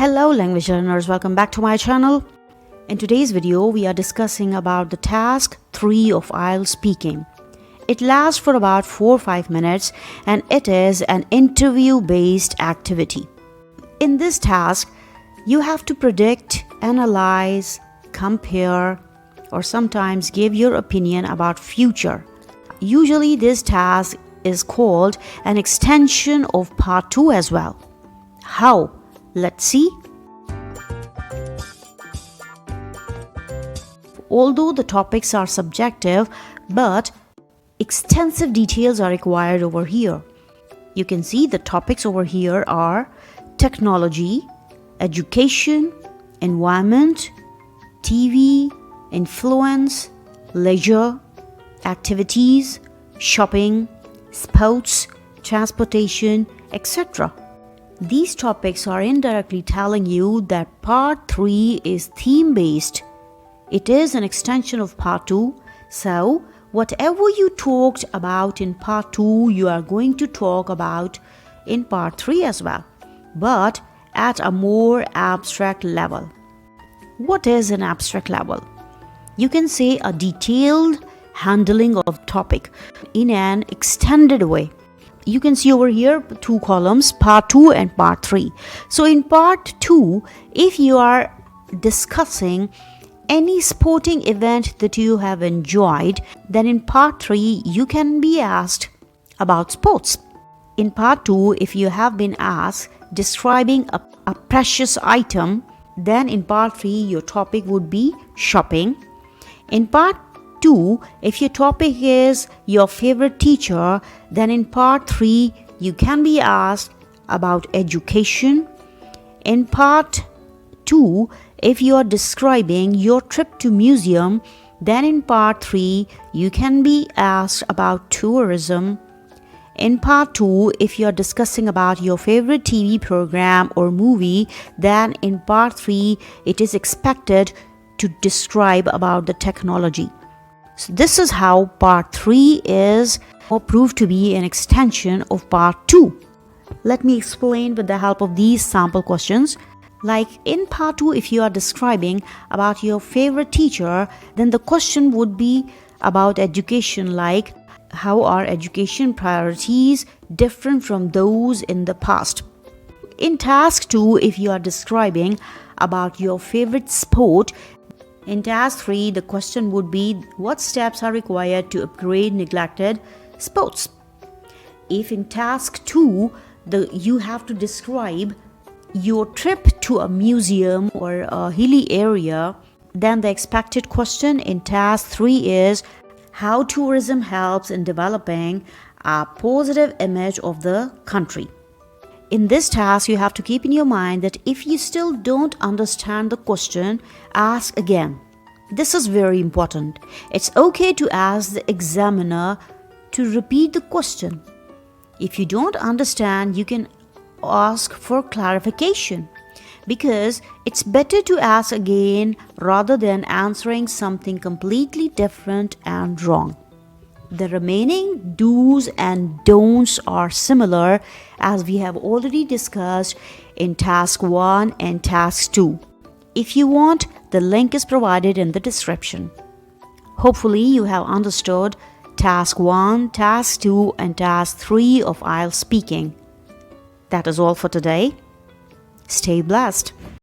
Hello language learners, welcome back to my channel. In today's video, we are discussing about the task 3 of IELTS Speaking. It lasts for about 4 or 5 minutes and it is an interview-based activity. In this task, you have to predict, analyze, compare, or sometimes give your opinion about future. Usually this task is called an extension of part 2 as well. How? Let's see. Although the topics are subjective, but extensive details are required over here. You can see the topics over here are technology, education, environment, TV, influence, leisure, activities, shopping, sports, transportation, etc. These topics are indirectly telling you that part 3 is theme-based. It is an extension of part 2, so whatever you talked about in part 2, you are going to talk about in part 3 as well, but at a more abstract level. What is an abstract level? You can say a detailed handling of topic in an extended way. You can see over here 2 columns, part 2 and part 3. So in part 2, if you are discussing any sporting event that you have enjoyed, then in part 3 you can be asked about sports. In part 2, if you have been asked describing a precious item, then in part 3 your topic would be shopping. In part 2, if your topic is your favorite teacher, then in part 3 you can be asked about education. In part 2, if you are describing your trip to museum, then in part 3 you can be asked about tourism. In part 2, if you are discussing about your favorite TV program or movie, then in part 3 it is expected to describe about the technology. So this is how part 3 is or proved to be an extension of part 2. Let me explain with the help of these sample questions. Like in part 2, if you are describing about your favorite teacher, then the question would be about education, like how are education priorities different from those in the past. In task 2, if you are describing about your favorite sport, in task 3, the question would be what steps are required to upgrade neglected sports. If in task 2, you have to describe your trip to a museum or a hilly area, then the expected question in task 3 is how tourism helps in developing a positive image of the country. In this task, you have to keep in your mind that if you still don't understand the question, ask again. This is very important. It's okay to ask the examiner to repeat the question. If you don't understand, you can ask for clarification, because it's better to ask again rather than answering something completely different and wrong. The remaining do's and don'ts are similar as we have already discussed in task 1 and task 2. If you want, the link is provided in the description. Hopefully you have understood task 1, task 2 and task 3 of IELTS Speaking. That is all for today. Stay blessed.